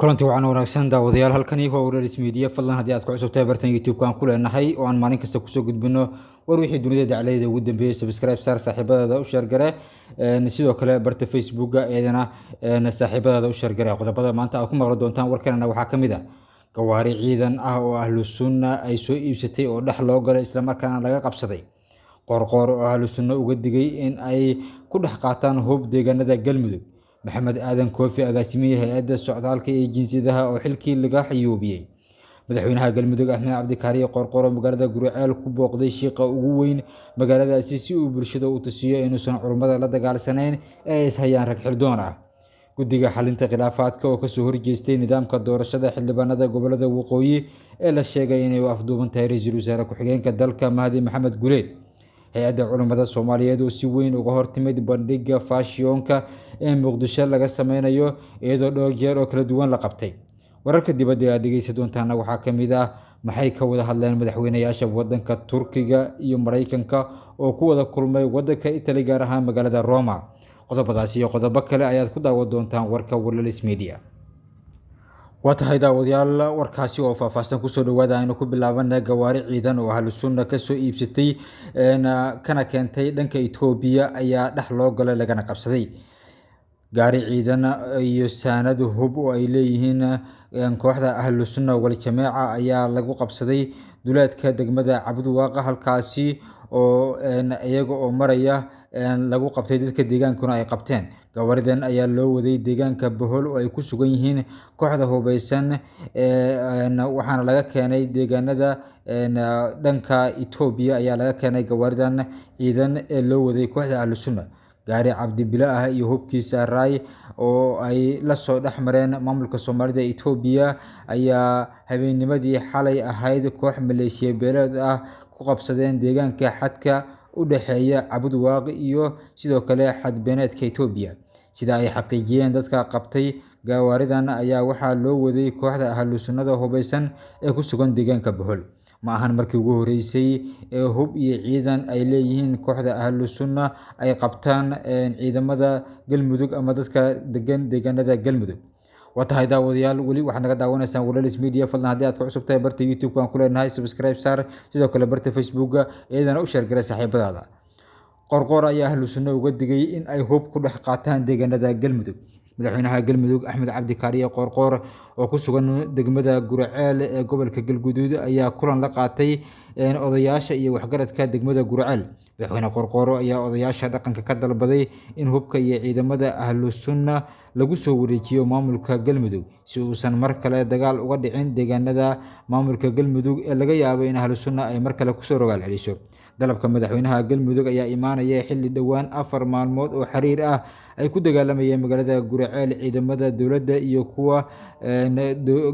kulanti waxaan wanaagsan daawadayaal halkani waa Wararis Media fadlan haddii aad ku cusubtahay bartan YouTube-ka aan ku leenahay oo aan maalin kasta ku soo gudbino war wixii dunida dacayada ugu dambeeyay subscribe saar saaxiibada u share gare sidoo kale barta Facebook-ga eedana saaxiibada u share gare qodobada maanta aad ku maqli doontaan warkana waxaa kamid ah gawaari ciidan ah oo Ahlus Sunna ay soo iibsatay oo dhax loo galay isla markaana laga qabsaday qorqor oo Ahlus Sunna uga digay in ay ku dhax qaataan hub deegaanada Galmudug maxamed aadan koofi agaasimiye hay'adda socdaalka iyo jinsiyadaha oo xilkii laga xayuubiyay madaxweynaha Galmudug Axmed Cabdi Kaariye qorqor magaalada Guriceel ku booqday shiiqa ugu weyn magaaladaasi si uu bulshada u tusiyo inuusan culimada la dagaalsanayn ee is hayaan rag xildoon ah guddiga xalinta khilaafaadka oo ka soo horjeestay nidaamka doorashada xildhibaanada gobolada waqooyi ee la sheegay inay u afduuban tahay ra'iisul wasaare ku-xigeenka dalka Mahdi Maxamed Guleed hay'adda culimada Soomaaliyeed oo si weyn uga hortimid bandhigga faashiyonka ee Muqdisho laga sameynayo iyadoo dhowr jeer oo kala duwan la qabtay wararka dibadda ee dhageysan doontaana waxaa kamid ah maxay ka wada hadleen madaxweynayaasha wadanka Turkiga iyo Mareykanka oo ku wada kulmay wadanka Italy gaar ahaan magaalada Roma qodobadaas iyo qodobo kale ayaad ku daawan doontaan warka Wararis Media watahay daawadayaal warkaasi oo faahfaahsan ku soo dhawaada inuu ku bilaabana gawaari ciidan oo Ahlus Sunna ka soo iibsatay kana keentay dhanka Itoobiya ayaa dhax loo galay lagana qabsaday gaari ciidan iyo saanad hub oo ay leeyihiin kooxda Ahlus Sunna wal Jamaaca ayaa lagu qabsaday duleedka degmada Cabdiwaaq halkaasi oo iyaga oo maraya lagu qabtay dadka deegaankuna ay qabteen gawaaridan ayaa loo waday deegaanka Bohol oo ay ku sugan yihiin kooxda hubeysan waxaana laga keenay deegaanada dhanka Itoobiya ayaa laga keenay gawaaridan ciidan ee loo waday kooxda Ahlus Sunna gaari Cabdi Bilaa iyo hubkiisa raay oo ay la soo dhaxmareen maamulka Soomaalida Itoobiya ayaa habeennimadii xalay ahayd koox maleeshiya beeleed ah ku qabsadeen deegaanka xadka u dhaxeeya Cabdiwaaq iyo sidoo kale xadbeeneedka Itoobiya sida ay xaqiijiyeen dadka qabtay gawaaridan ayaa waxaa loo waday kooxda Ahlus Sunnada hubeysan ee ku sugan deegaanka Bohol ma ahan markii ugu horeysay ee hub iyo ciidan ay leeyihiin kooxda Ahlus Sunna ay qabtaan ciidamada Galmudug ama dadka degan deegaanada Galmudug watahay daawadayaal wali waxaad naga daawanaysaan Wararis Media fadlan haddii aad ku cusubtahay barta YouTube-ka aan ku leenahay subscribe saar sidoo kale barta Facebook-ga iyadana u share garay saaxiibadaada qorqor ayaa Ahlus Sunna uga digay in ay hub ku dhex qaataan deegaanada Galmudug madaxweynaha Galmudug Axmed Cabdi Kaariye qorqor oo ku sugan degmada Guriceel ee gobolka Galguduud ayaa kulan la qaatay odayaasha iyo waxgaradka degmada Guriceel madaxweyne qorqor ayaa odayaasha dhaqanka ka dalbaday in hubka iyo ciidamada Ahlus Sunna lagu soo wareejiyo maamulka Galmudug si uusan mar kale dagaal uga dhicin deegaanada maamulka Galmudug ee laga yaabo in Ahlus Sunna ay mar kale ku soo rogaal celiso dalabka madaxweynaha Galmudug ayaa imaanaya xilli dhawaan 4 maalmood oo xiriir ah ay ku dagaalamayeen magaalada Guriceel ciidamada dawladda iyo kuwa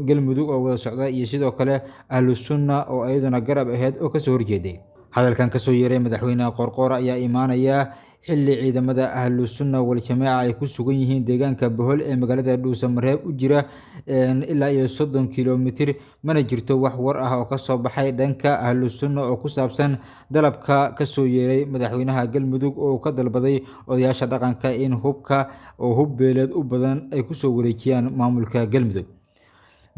Galmudug oo wada socda iyo sidoo kale Ahlus Sunna oo ayaduna garab aheed oo ka soo horjeeday hadalkan ka soo yeeray madaxweynaha qorqor ayaa imaanaya xilli ciidamada Ahlus Sunna wal Jamaaca ay ku sugan yihiin deegaanka Bohol ee magaalada Dhuusamareeb u jira ilaa iyo 30 kiiloomitir mana jirto wax war ah oo ka soo baxay dhanka Ahlus Sunna oo ku saabsan dalabka ka soo yeeray madaxweynaha Galmudug oo ka dalbaday odayaasha dhaqanka in hubka oo hub beeleed u badan ay ku soo wareejiyaan maamulka Galmudug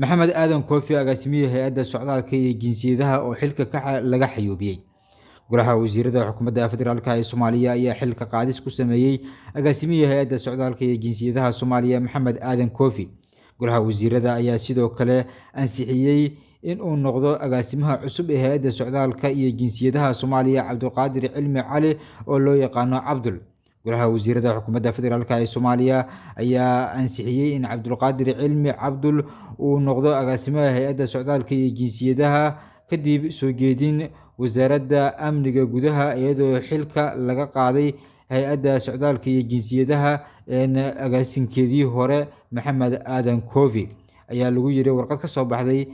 maxamed aadan koofi agaasimiye hay'adda socdaalka iyo jinsiyadaha oo xilka laga xayuubiyay golaha wasiirada xukuumadda federaalka ee Soomaaliya ayaa xilka qaadis ku sameeyay agaasimiye hay'adda socdaalka iyo jinsiyadaha Soomaaliya maxamed aadan koofi golaha wasiirada ayaa sidoo kale ansixiyay in uu noqdo agaasimaha cusub ee hay'adda socdaalka iyo jinsiyadaha Soomaaliya Cabdulqaadir Cilmi Cali oo loo yaqaano Cabdul golaha wasiirada xukuumadda federaalka ee Soomaaliya ayaa ansixiyay in Cabdulqaadir Cilmi Cabdul uu noqdo agaasimaha hay'adda socdaalka iyo jinsiyadaha kadib soo jeedin wasaaradda amniga gudaha iyadoo xilka laga qaaday hay'adda socdaalka iyo jinsiyadaha agaasinkeedii hore maxamed aadan koofi ayaa lagu yiri warqad ka soo baxday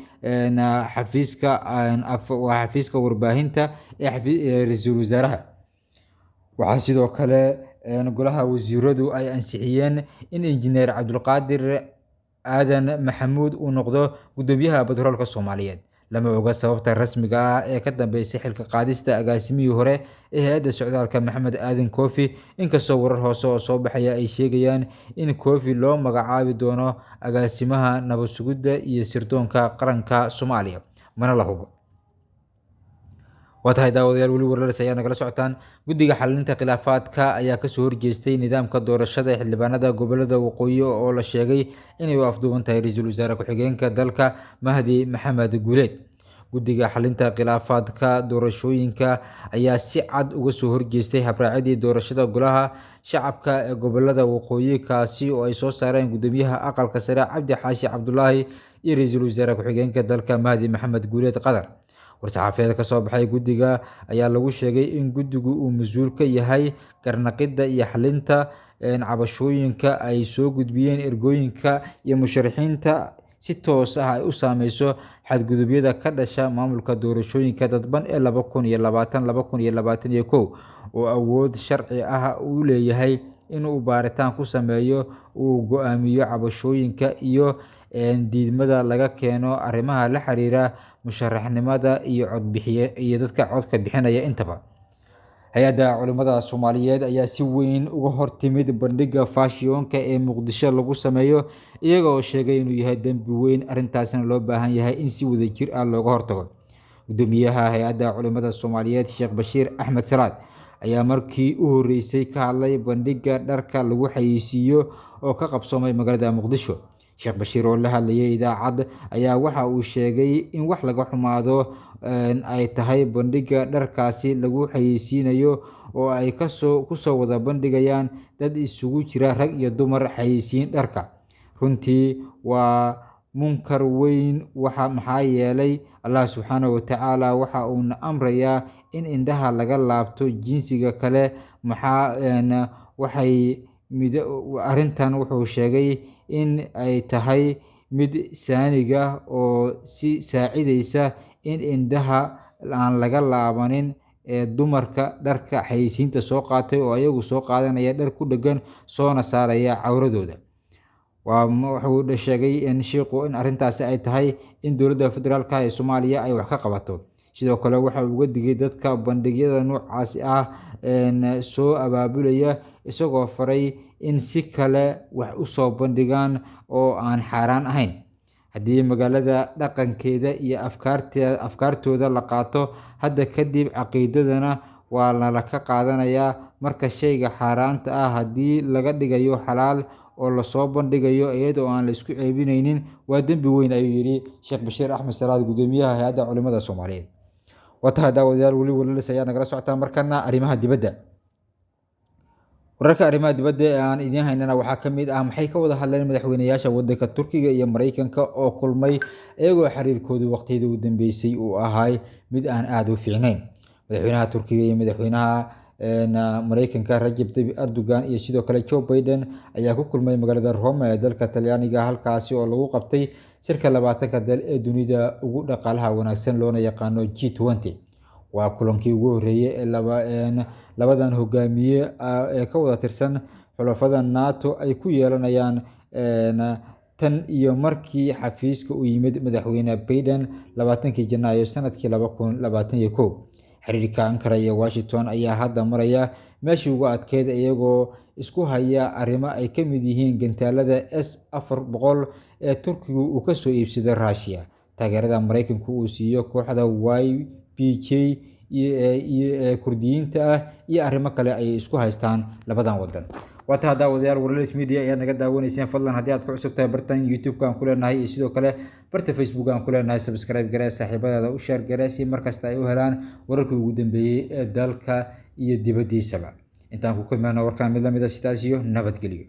xafiiska warbaahinta ee ra'iisul wasaaraha waxaa sidoo kale golaha wasiiradu ay ansixiyeen in injineer Cabdulqaadir aadan maxamuud uu noqdo gudoomiyaha batroolka Soomaaliyeed lama oga sababta rasmiga ah ee ka dambeysay xilka qaadista agaasimihii hore ee hay-adda socdaalka Maxamed Aadan Koofi, inkastoo warar hoose oo soo baxaya ay sheegayaan in Koofi loo magacaabi doono agaasimaha nabad sugidda iyo sirdoonka qaranka Soomaaliya, mana la hubo. Watahay daawadayaal weli wararkaas ayaa nagala socotaan. Guddiga xalinta khilaafaadka ayaa kasoo horjeestay nidaamka doorashada xildhibaanada gobolada waqooyi oo la sheegay inay u afduuban tahay ra'iisul wasaare ku-xigeenka dalka Mahdi Maxamed Guuleed. Guddiga xalinta khilaafaadka doorashooyinka ayaa si cad uga soo horjeestay habraacidii doorashada golaha shacabka ee gobolada waqooyi, kaasi oo ay soo saareen gudoomiyaha aqalka sare Cabdi Xaashi Cabdulaahi iyo ra'iisul wasaare ku-xigeenka dalka Mahdi Maxamed Guuleed Qadar. War-saxaafadeed ka soo baxay guddiga ayaa lagu sheegay in guddigu uu mas'uul ka yahay garnaqidda iyo xalinta cabashooyinka ay soo gudbiyeen ergooyinka iyo musharaxiinta si toos ah ay u saameyso xadgudubyada ka dhasha maamulka doorashooyinka dadban ee 2020-2021 oo awood sharci ah u leeyahay inuu baaritaan ku sameeyo, uu go'aamiyo cabashooyinka iyo diidmada laga keeno arrimaha la xiriira musharaxnimada iyo dadka codka bixinaya intaba. Hay-adda Culimada Soomaaliyeed ayaa si weyn uga hortimid bandhigga faashiyoonka ee Muqdisho lagu sameeyo, iyaga oo sheegay inuu yahay dembi weyn, arrintaasna loo baahan yahay in si wadajir ah looga hortago. Gudoomiyaha Hay-adda Culimada Soomaaliyeed Sheekh Bashiir Axmed Salaad ayaa markii u horeysay ka hadlay bandhigga dharka lagu xayeysiiyo oo ka qabsoomay magaalada Muqdisho. Sheekh Bashiir oo la hadlayay idaacad ayaa waxa uu sheegay in wax laga xumaado ay tahay bandhigga dharkaasi lagu xayeysiinayo oo ay kusoo wada bandhigayaan dad isugu jira rag iyo dumar xayeysiin dharka. Runtii waa munkar weyn, maxaa yeelay Allah subxaanahu wa tacaala waxa uuna amrayaa in indhaha laga laabto jinsiga kale. Arrintan wuxuu sheegay in ay tahay mid saaniga oo si saacidaysa in indhaha aan laga laabanin dumarka dharka xayeysiinta soo qaatay oo ayagu soo qaadanaya dhar ku dheggan soona saaraya cawradooda. Wuxuu sheegay in sheekhu in arrintaasi ay tahay in dowladda federaalka ee Soomaaliya ay wax ka qabato. Sidoo kale waxa uu uga digay dadka bandhigyada noocaasi ah soo abaabulaya, isagoo faray in si kale wax u soo bandhigaan oo aan xaaraan ahayn. Haddii magaalada dhaqankeeda iyo afkaartooda la qaato, hadda kadib caqiidadana waa la ka qaadanayaa. Marka shayga xaaraanta ah haddii laga dhigayo xalaal oo lasoo bandhigayo iyadoo aan la isku ceebinaynin, waa dembi weyn, ayuu yidhi Sheekh Bashiir Axmed Salaad, gudoomiyaha Hay-adda Culimada Soomaaliyeed. Watahay daawadayaal weli wararkaas ayaa nagala socotaan. Markana arrimaha dibadda. Wararka arrimaha dibadda ee aan idiin haynana waxaa ka mid ah maxay ka wada hadleen madaxweynayaasha waddanka Turkiga iyo Mareykanka oo kulmay iyagoo xiriirkoodu waqtiyadii ugu dambeysay uu ahaa mid aan aad u fiicnayn. Madaxweynaha Turkiga iyo madaxweynaha Mareykanka Rajab Tayyip Erdogan iyo sidoo kale Joe Biden ayaa ku kulmay magaalada Rome ee dalka Talyaaniga, halkaasi oo lagu qabtay shirka 20-ka dal ee dunida ugu dhaqaalaha wanaagsan loona yaqaano G20. Waa kulankii ugu horeeyay ee labadan hogaamiye ee ka wada tirsan xulafada NATO ay ku yeelanayaan tan iyo markii xafiiska u yimid madaxweyne Biden 20 Janaayo sanadkii 2021. Xiriirka Ankara iyo Washington ayaa hadda maraya meeshii ugu adkeyd, iyagoo isku haya arrimo ay ka mid yihiin gantaalada S-400 ee Turkigu uu ka soo iibsaday Russia, taageerada Mareykanku uu siiyo kooxda YPG iyo Kurdiyiinta ah, iyo arrimo kale ay isku haystaan labadan waddan. Watahay daawadayaal wararkaas media ayaa naga daawanaysaan. Fadlan haddii aad ku cusub tahay bartan YouTube-ka aan ku leenahay iyo sidoo kale barta Facebook-ka aan ku leenahay, subscribe garee, saaxiibadaada u share garee si markasta ay u helaan wararkii ugu dambeeyay ee dalka iyo dibaddiisaba. Intaan ku kulmayno warkaan mid lamid ah, sidaas iyo nabadgelyo.